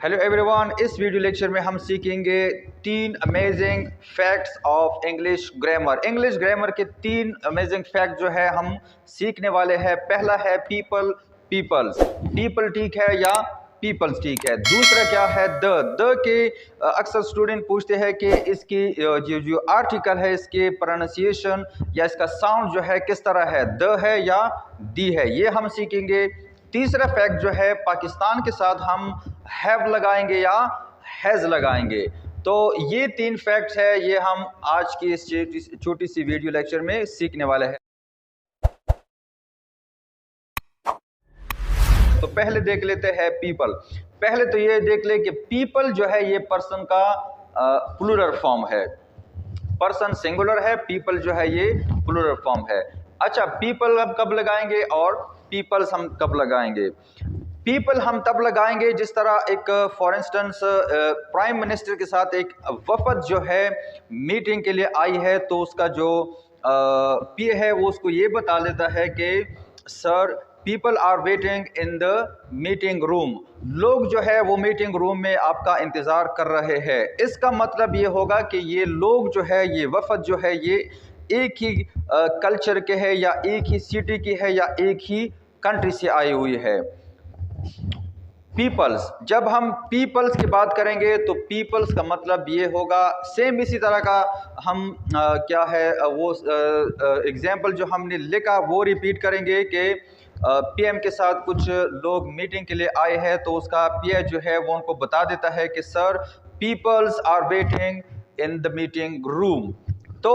Hello everyone, इस video lecture में हम सीखेंगे 3 amazing facts of English grammar. English grammar के 3 अमेजिंग फैक्ट जो है हम सीखने वाले हैं। पहला है पीपल, पीपल्स, पीपल ठीक है या पीपल्स ठीक है। दूसरा क्या है द के अक्सर स्टूडेंट पूछते हैं कि इसकी जो आर्टिकल है इसके प्रोनाउंसिएशन या इसका साउंड जो है किस तरह है, द है या दी है, ये हम सीखेंगे। तीसरा फैक्ट जो है पाकिस्तान के साथ हम हैव लगाएंगे या हैज़ लगाएंगे। तो ये 3 फैक्ट्स है, ये हम आज की इस छोटी सी वीडियो लेक्चर में सीखने वाले हैं। तो पहले देख लेते हैं पीपल। पहले तो ये देख ले कि पीपल जो है ये पर्सन का प्लूरल फॉर्म है। पर्सन सिंगुलर है, पीपल जो है ये प्लूरल फॉर्म है। अच्छा, पीपल हम कब लगाएंगे और पीपल्स हम कब लगाएंगे? पीपल हम तब लगाएंगे जिस तरह एक फॉर इंस्टेंस प्राइम मिनिस्टर के साथ एक वफद जो है मीटिंग के लिए आई है, तो उसका जो पीए है वो उसको ये बता देता है कि sir people are waiting in the meeting room. लोग जो है वो मीटिंग रूम में आपका इंतज़ार कर रहे हैं। इसका मतलब ये होगा कि ये लोग जो है, ये वफद जो है, ये एक ही कल्चर के है या एक ही सिटी की है या एक ही कंट्री से आई हुई है। पीपल्स, जब हम पीपल्स की बात करेंगे तो पीपल्स का मतलब ये होगा, सेम इसी तरह का हम क्या है वो एग्जाम्पल जो हमने लिखा वो रिपीट करेंगे कि पीएम के साथ कुछ लोग मीटिंग के लिए आए हैं, तो उसका पीए जो है वो उनको बता देता है कि sir peoples are waiting in the meeting room. तो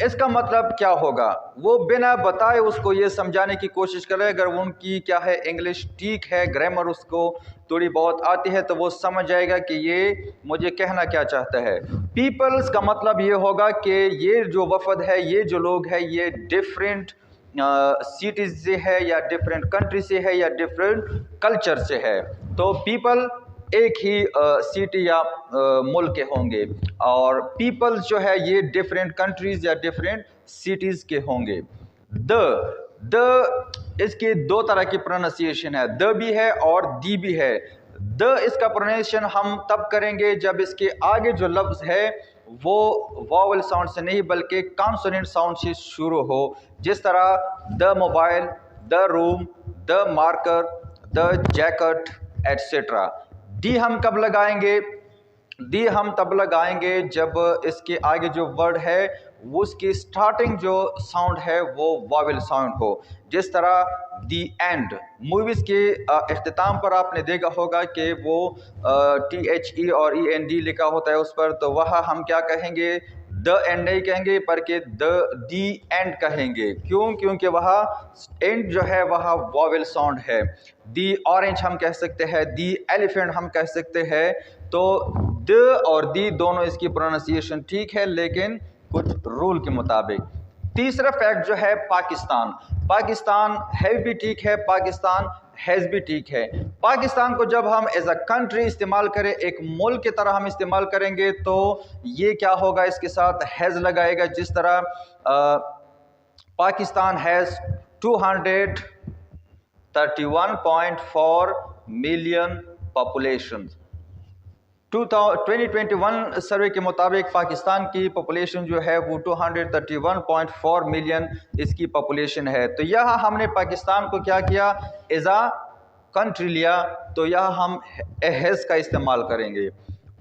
इसका मतलब क्या होगा, वो बिना बताए उसको ये समझाने की कोशिश करे। अगर उनकी क्या है इंग्लिश ठीक है, ग्रामर उसको थोड़ी बहुत आती है, तो वो समझ जाएगा कि ये मुझे कहना क्या चाहता है। पीपल्स का मतलब ये होगा कि ये जो वफद है, ये जो लोग हैं, ये डिफरेंट सिटीज से है या डिफरेंट कंट्री से है या डिफरेंट कल्चर से है। तो पीपल एक ही सिटी या मुल्क के होंगे और पीपल्स जो है ये डिफरेंट कंट्रीज या डिफरेंट सिटीज़ के होंगे। द इसकी 2 तरह की प्रोनाउंसिएशन है, द भी है और दी भी है। द इसका प्रोनाउंसिएशन हम तब करेंगे जब इसके आगे जो लफ्ज़ है वो वॉवल साउंड से नहीं बल्कि कॉन्सोनेंट साउंड से शुरू हो, जिस तरह the mobile, the room, the marker, the jacket etcetera. D हम कब लगाएंगे? दी हम तब लगाएंगे जब इसके आगे जो वर्ड है वो उसकी स्टार्टिंग जो साउंड है वो वॉवेल साउंड हो, जिस तरह दी एंड। मूवीज़ के इख्तिताम पर आपने देखा होगा कि वो THE और END लिखा होता है उस पर, तो वहाँ हम क्या कहेंगे? द एंड नहीं कहेंगे बल्कि दी एंड कहेंगे। क्यों? क्योंकि वहाँ एंड जो है वहाँ वॉवेल साउंड है। दी ऑरेंज हम कह सकते हैं, दी एलिफेंट हम कह सकते हैं। तो द और दी दोनों इसकी प्रोनाउंसिएशन ठीक है, लेकिन कुछ रूल के मुताबिक। तीसरा फैक्ट जो है पाकिस्तान। पाकिस्तान है भी ठीक है, पाकिस्तान हैज़ भी ठीक है। पाकिस्तान को जब हम एज अ कंट्री इस्तेमाल करें, एक मुल्क की तरह हम इस्तेमाल करेंगे, तो ये क्या होगा, इसके साथ हैज़ लगाएगा। जिस तरह पाकिस्तान हैज़ 231.4 मिलियन पॉपुलेशन। 2021 सर्वे के मुताबिक पाकिस्तान की पॉपुलेशन जो है वो 231.4 मिलियन इसकी पॉपुलेशन है। तो यहाँ हमने पाकिस्तान को क्या किया, एज आ कंट्री लिया, तो यहाँ हम हैज़ का इस्तेमाल करेंगे।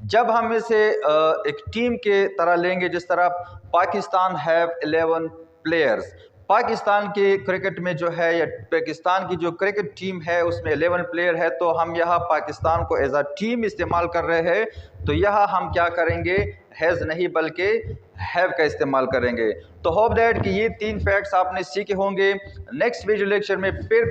जब हम इसे एक टीम के तरह लेंगे, जिस तरह पाकिस्तान हैव 11 प्लेयर्स, पाकिस्तान के क्रिकेट में जो है या पाकिस्तान की जो क्रिकेट टीम है उसमें 11 प्लेयर है, तो हम यहाँ पाकिस्तान को एज अ टीम इस्तेमाल कर रहे हैं, तो यहाँ हम क्या करेंगे, हैज़ नहीं बल्कि हैव का इस्तेमाल करेंगे। तो होप दैट कि ये 3 फैक्ट्स आपने सीखे होंगे। नेक्स्ट वीडियो लेक्चर में फिर